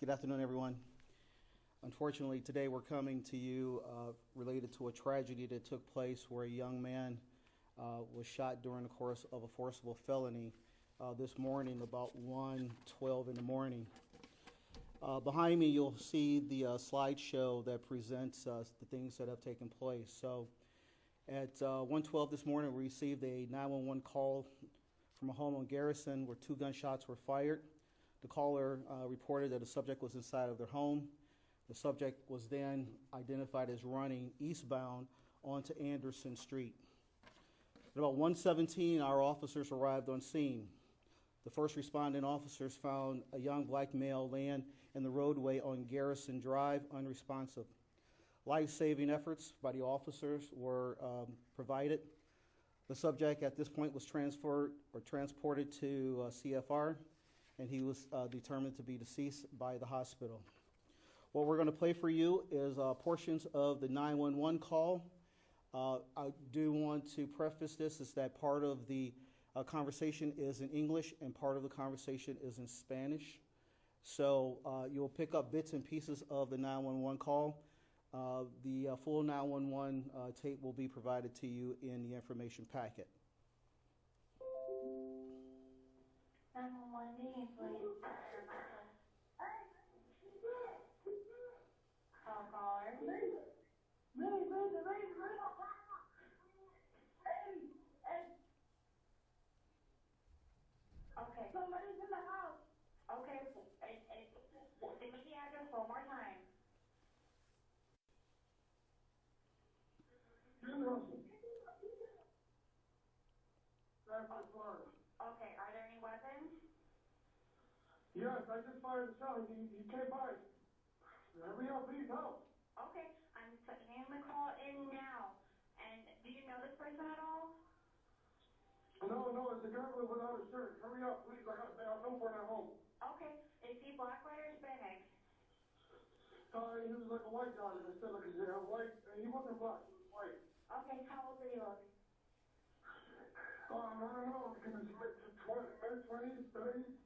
Good afternoon, everyone. Unfortunately, today we're coming to you related to a tragedy that took place where a young man was shot during the course of a forcible felony this morning about 1:12 in the morning. Behind me, you'll see the slideshow that presents the things that have taken place. So at 1:12 this morning, we received a 911 call from a home on Garrison where 2 gunshots were fired. The caller reported that a subject was inside of their home. The subject was then identified as running eastbound onto Anderson Street. At about 1:17, our officers arrived on scene. The first responding officers found a young black male laying in the roadway on Garrison Drive, unresponsive. Life-saving efforts by the officers were provided. The subject at this point was transported to CFR, and he was determined to be deceased by the hospital. What we're going to play for you is portions of the 911 call. I do want to preface this is that part of the conversation is in English and part of the conversation is in Spanish. So you'll pick up bits and pieces of the 911 call. The full 911 tape will be provided to you in the information packet. 911 meeting, please. Call caller. Okay. Somebody's in the house. Okay. Give me the address one more time. Sanford, Florida. Okay. Are there any weapons? Yes, I just fired a shot. He came by. Hurry up, please help. Okay. I'm taking the call in now. And do you know this person at all? No, it's a guy without a shirt. Hurry up, please. I got no one at home. Okay. Is he black, white, or Hispanic? He was like a white guy. I said, like, white. He wasn't black. He was white. Okay. How old did he look? I don't know. He was mid-20s, 30s.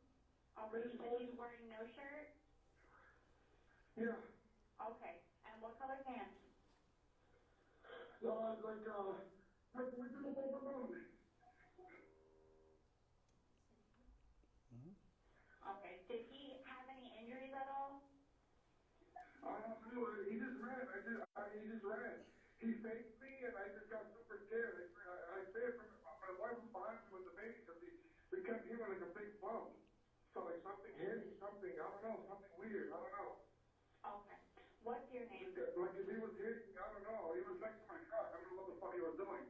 Okay. You said he's wearing no shirt? Yeah. Okay. And what color pants? Like the balloon. Okay. Did he have any injuries at all? He just ran. He just ran. He faced me, and I just got super scared. I stayed from my wife was behind me with the baby because we kept hearing like a big bump. So like something hit me, something, I don't know, something weird, I don't know. Okay. What's your name? Like if he was hitting, I don't know, he was next to my truck. I don't know what the fuck he was doing.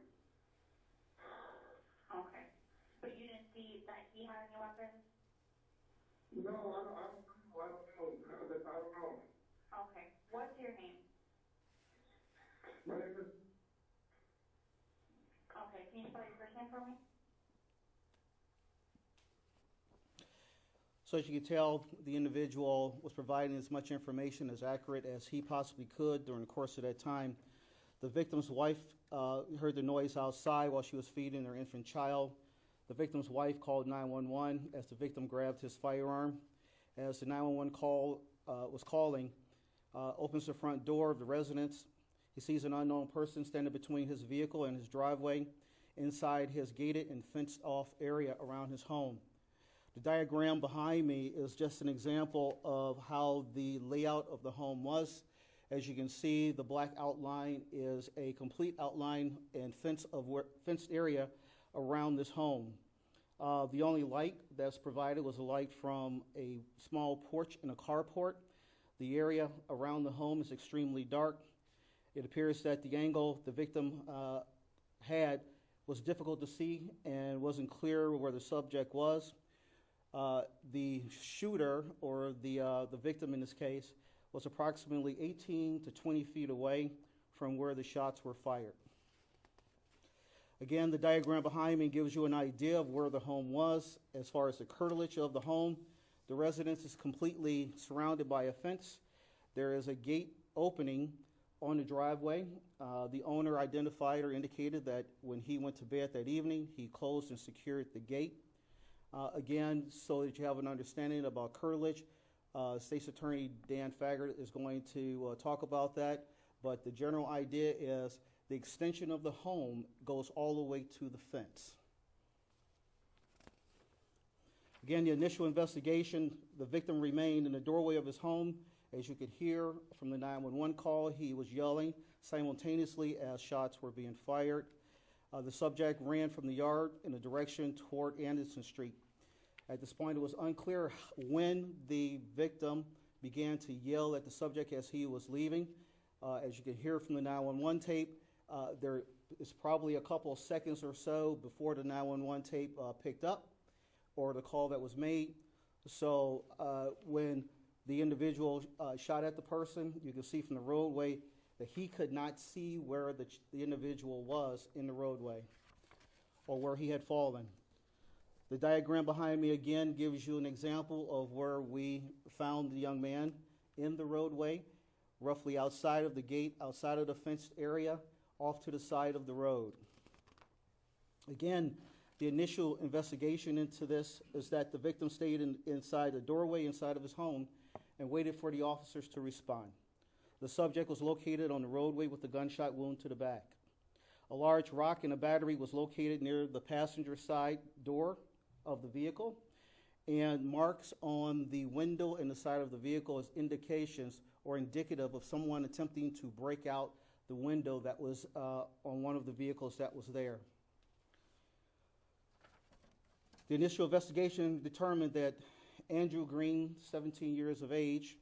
Okay. But you didn't see that he had any weapons? No, I don't know. Okay. What's your name? My name is... Okay. Can you spell your first name for me? So as you can tell, the individual was providing as much information as accurate as he possibly could during the course of that time. The victim's wife heard the noise outside while she was feeding her infant child. The victim's wife called 911 as the victim grabbed his firearm. As the 911 call was calling, opens the front door of the residence. He sees an unknown person standing between his vehicle and his driveway inside his gated and fenced-off area around his home. The diagram behind me is just an example of how the layout of the home was. As you can see, the black outline is a complete outline and fenced area around this home. The only light that's provided was a light from a small porch in a carport. The area around the home is extremely dark. It appears that the angle the victim had was difficult to see and wasn't clear where the subject was. The shooter, or the victim in this case, was approximately 18 to 20 feet away from where the shots were fired. Again, the diagram behind me gives you an idea of where the home was. As far as the curtilage of the home, the residence is completely surrounded by a fence. There is a gate opening on the driveway. The owner identified or indicated that when he went to bed that evening, he closed and secured the gate. Again, so that you have an understanding about curtilage, State's Attorney Dan Faggart is going to talk about that, but the general idea is the extension of the home goes all the way to the fence. Again, the initial investigation, the victim remained in the doorway of his home. As you could hear from the 911 call, he was yelling simultaneously as shots were being fired. The subject ran from the yard in a direction toward Anderson Street. At this point, it was unclear when the victim began to yell at the subject as he was leaving. As you can hear from the 911 tape, there is probably a couple of seconds or so before the 911 tape picked up or the call that was made. So when the individual shot at the person, you can see from the roadway that he could not see where the individual was in the roadway or where he had fallen. The diagram behind me again gives you an example of where we found the young man in the roadway, roughly outside of the gate, outside of the fenced area, off to the side of the road. Again, the initial investigation into this is that the victim stayed inside the doorway inside of his home and waited for the officers to respond. The subject was located on the roadway with a gunshot wound to the back. A large rock and a battery was located near the passenger side door of the vehicle, and marks on the window and the side of the vehicle as indications or indicative of someone attempting to break out the window that was on one of the vehicles that was there. The initial investigation determined that Andrew Green, 17 years of age,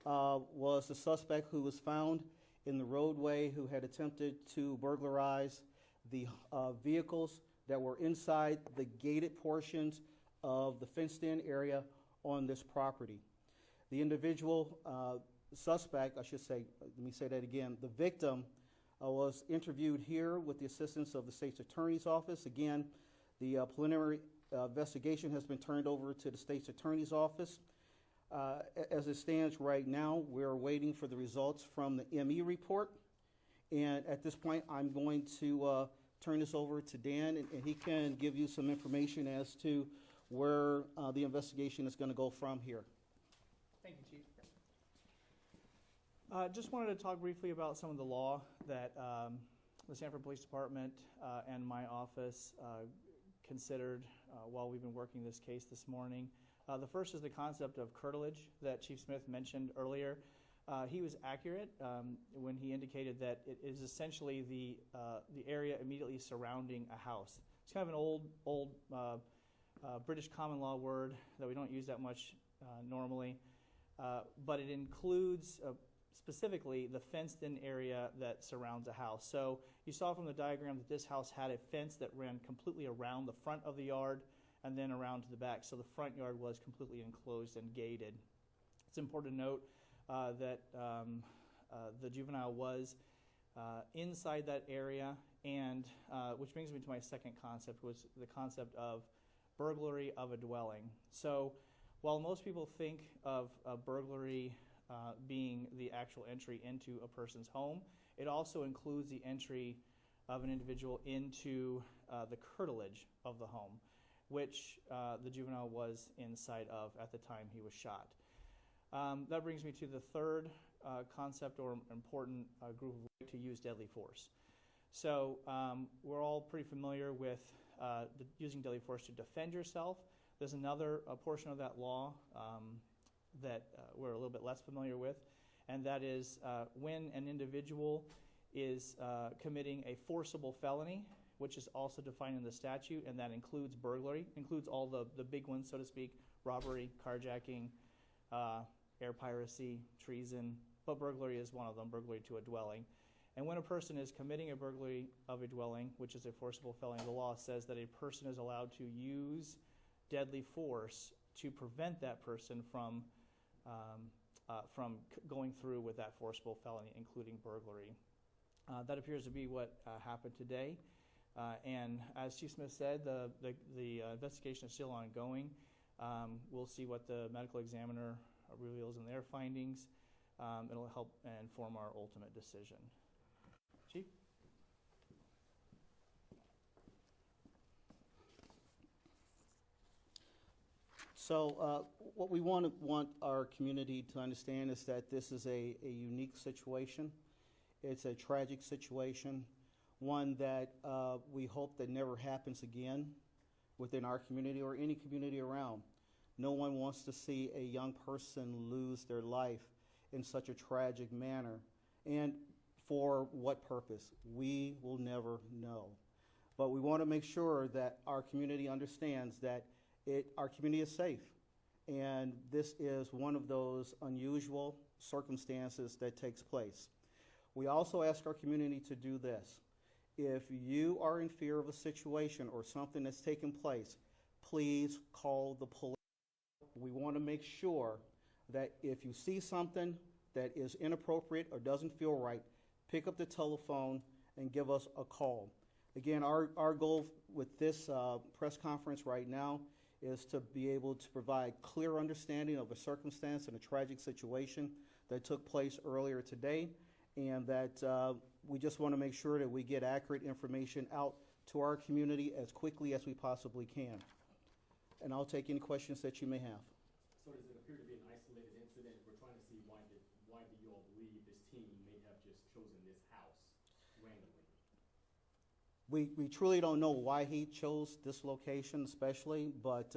was the suspect who was found in the roadway who had attempted to burglarize the vehicles that were inside the gated portions of the fenced-in area on this property. The individual suspect, I should say, let me say that again, the victim was interviewed here with the assistance of the State's Attorney's Office. Again, the preliminary investigation has been turned over to the State's Attorney's Office. As it stands right now, we're waiting for the results from the ME report. And at this point, I'm going to turn this over to Dan, and he can give you some information as to where the investigation is going to go from here. Thank you, Chief. Just wanted to talk briefly about some of the law that the Sanford Police Department and my office considered while we've been working this case this morning. The first is the concept of curtilage that Chief Smith mentioned earlier. He was accurate when he indicated that it is essentially the area immediately surrounding a house. It's kind of an old British common law word that we don't use that much normally, but it includes specifically the fenced-in area that surrounds a house. So you saw from the diagram that this house had a fence that ran completely around the front of the yard and then around to the back. So the front yard was completely enclosed and gated. It's important to note that the juvenile was inside that area, and which brings me to my second concept, was the concept of burglary of a dwelling. So while most people think of a burglary being the actual entry into a person's home, it also includes the entry of an individual into the curtilage of the home, which the juvenile was inside of at the time he was shot. That brings me to the third concept or important group of ways to use deadly force. So we're all pretty familiar with using deadly force to defend yourself. There's another portion of that law that we're a little bit less familiar with, and that is when an individual is committing a forcible felony, which is also defined in the statute, and that includes burglary, includes all the big ones, so to speak, robbery, carjacking, air piracy, treason, but burglary is one of them, burglary to a dwelling. And when a person is committing a burglary of a dwelling, which is a forcible felony, the law says that a person is allowed to use deadly force to prevent that person from going through with that forcible felony, including burglary. That appears to be what happened today. And as Chief Smith said, the investigation is still ongoing. We'll see what the medical examiner reveals in their findings. It'll help inform our ultimate decision. Chief? So what we want our community to understand is that this is a unique situation. It's a tragic situation, one that we hope that never happens again within our community or any community around. No one wants to see a young person lose their life in such a tragic manner. And for what purpose? We will never know. But we want to make sure that our community understands that our community is safe. And this is one of those unusual circumstances that takes place. We also ask our community to do this. If you are in fear of a situation or something that's taken place, please call the police. We want to make sure that if you see something that is inappropriate or doesn't feel right, pick up the telephone and give us a call. Again, our goal with this press conference right now is to be able to provide clear understanding of a circumstance and a tragic situation that took place earlier today, and that we just want to make sure that we get accurate information out to our community as quickly as we possibly can. And I'll take any questions that you may have. So does it appear to be an isolated incident? We're trying to see why do you all believe this team may have just chosen this house randomly? We truly don't know why he chose this location especially, but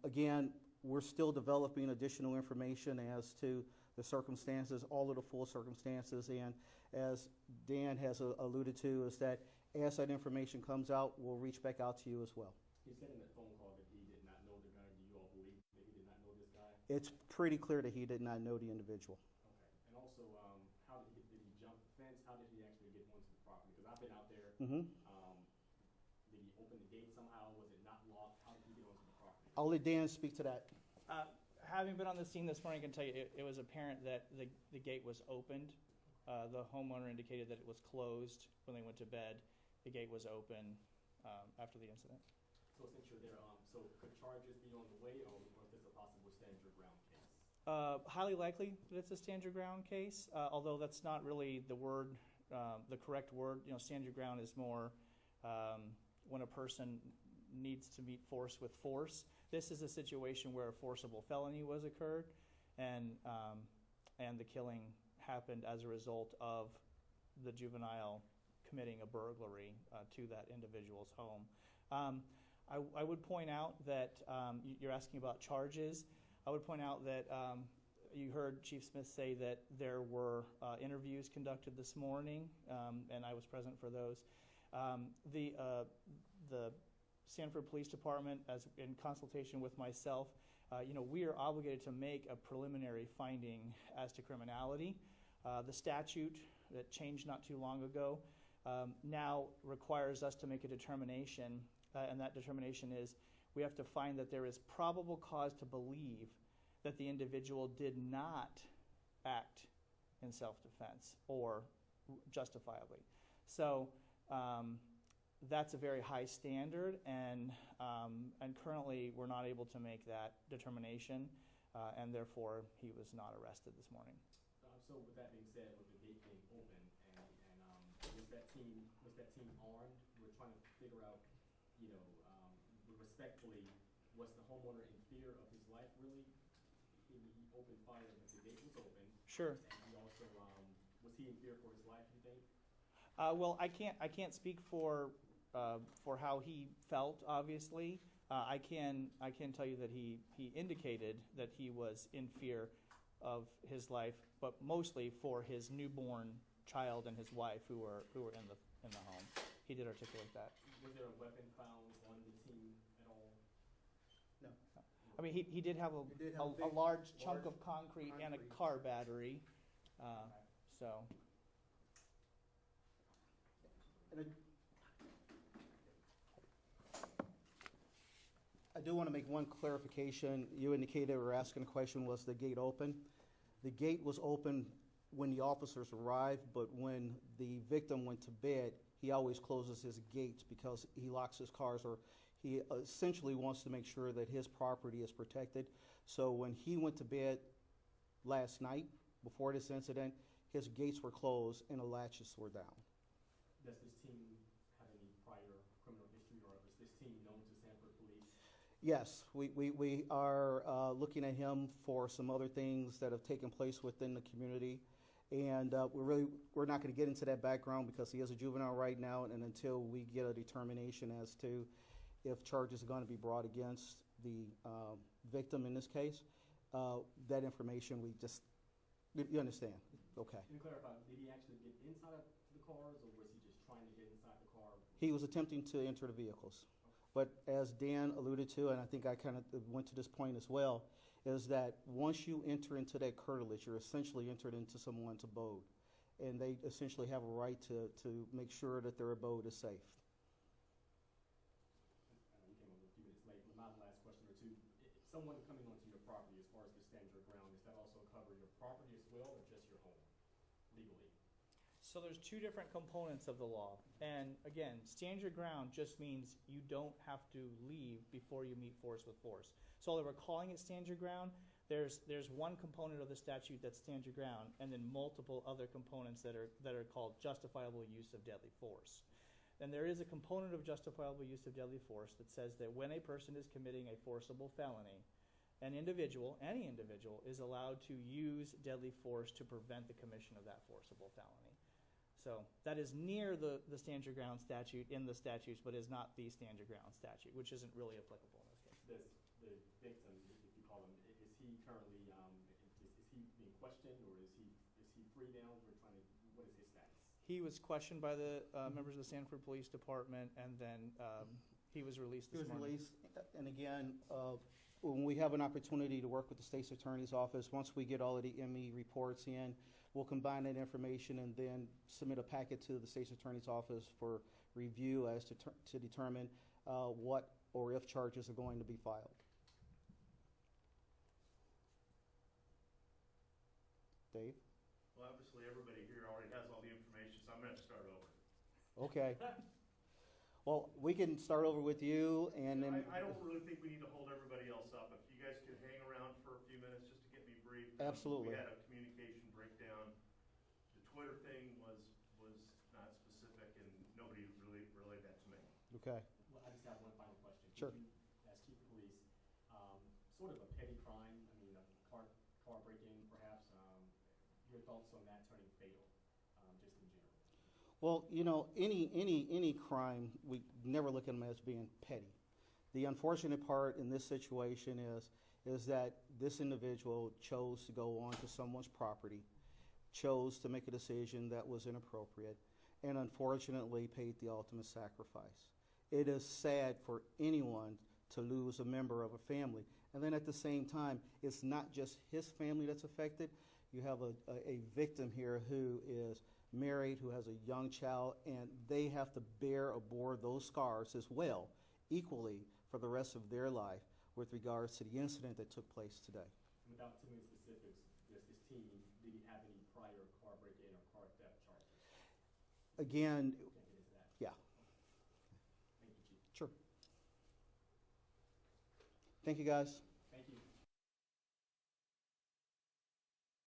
again, we're still developing additional information as to the circumstances, all of the full circumstances, and as Dan has alluded to, is that as that information comes out, we'll reach back out to you as well. He said in that phone call that he did not know the guy. Do you all believe that he did not know this guy? It's pretty clear that he did not know the individual. Okay. And also, how did he jump the fence? How did he actually get onto the property? Because I've been out there. Mm-hmm. Did he open the gate somehow? Was it not locked? How did he get onto the property? I'll let Dan speak to that. Having been on the scene this morning, I can tell you it was apparent that the gate was opened. The homeowner indicated that it was closed when they went to bed. The gate was open after the incident. So since you're there, so could charges be on the way, or is this a possible stand your ground case? Highly likely that it's a stand your ground case, although that's not really the word, the correct word. You know, stand your ground is more when a person needs to meet force with force. This is a situation where a forcible felony was occurred, and the killing happened as a result of the juvenile committing a burglary to that individual's home. I would point out that you're asking about charges. I would point out that you heard Chief Smith say that there were interviews conducted this morning, and I was present for those. The Sanford Police Department, as in consultation with myself, we are obligated to make a preliminary finding as to criminality. The statute that changed not too long ago now requires us to make a determination, and that determination is we have to find that there is probable cause to believe that the individual did not act in self-defense or justifiably. So that's a very high standard, and currently we're not able to make that determination, and therefore he was not arrested this morning. So with that being said, with the gate being open, and was that team armed? We're trying to figure out, respectfully, was the homeowner in fear of his life really? He opened fire when the gate was open. Sure. And he also, was he in fear for his life, you think? Well, I can't speak for how he felt. Obviously, I can tell you that he indicated that he was in fear of his life, but mostly for his newborn child and his wife who were in the home. He did articulate that. Was there a weapon found on the team at all? No. I mean, he did have a large chunk of concrete and a car battery. So. And I do want to make one clarification. You indicated or asking a question, was the gate open? The gate was open when the officers arrived, but when the victim went to bed, he always closes his gates because he locks his cars, or he essentially wants to make sure that his property is protected. So when he went to bed last night, before this incident, his gates were closed and the latches were down. Does this team have any prior criminal history, or is this team known to Sanford Police? Yes, we are looking at him for some other things that have taken place within the community. And we're not going to get into that background because he is a juvenile right now, and until we get a determination as to if charges are going to be brought against the victim in this case, that information you understand? Okay. Can you clarify, did he actually get inside of the cars, or was he just trying to get inside the car? He was attempting to enter the vehicles. But as Dan alluded to, and I think I kind of went to this point as well, is that once you enter into that curtilage, you're essentially entered into someone's abode. And they essentially have a right to make sure that their abode is safe. You came up a few minutes late, but my last question or two. If someone coming onto your property, as far as the stand your ground, does that also cover your property as well, or just your home, legally? So there's two different components of the law. And again, stand your ground just means you don't have to leave before you meet force with force. So although we're calling it stand your ground, there's one component of the statute that's stand your ground, and then multiple other components that are called justifiable use of deadly force. And there is a component of justifiable use of deadly force that says that when a person is committing a forcible felony, any individual is allowed to use deadly force to prevent the commission of that forcible felony. So that is near the stand your ground statute in the statutes, but is not the stand your ground statute, which isn't really applicable in this case. Does the victim, if you call him, is he currently, is he being questioned, or is he free now? What is his status? He was questioned by the members of the Sanford Police Department, and then he was released He this was morning. released, and again, when we have an opportunity to work with the state's attorney's office, once we get all of the ME reports in, we'll combine that information and then submit a packet to the state's attorney's office for review as to determine what or if charges are going to be filed. Dave? Well, obviously, everybody here already has all the information, so I'm going to have to start over. Okay. Well, we can start over with you, and then... I don't really think we need to hold everybody else up. If you guys could hang around for a few minutes just to get me briefed. Absolutely. We had a communication breakdown. The Twitter thing was not specific, and nobody really relayed that to me. Okay. Well, I just have one final question. Sure. Could you, as chief of police, sort of a petty crime, I mean, a car break-in perhaps, your thoughts on that turning fatal, just in general? Well, you know, any crime, we never look at them as being petty. The unfortunate part in this situation is that this individual chose to go onto someone's property, chose to make a decision that was inappropriate, and unfortunately paid the ultimate sacrifice. It is sad for anyone to lose a member of a family. And then at the same time, it's not just his family that's affected. You have a victim here who is married, who has a young child, and they have to bear aboard those scars as well, equally for the rest of their life with regards to the incident that took place today. Without too many specifics, does this team, did he have any prior car break-in or car theft charges? Again, Can't get into that. yeah, Thank you, Chief. sure. Thank you, guys.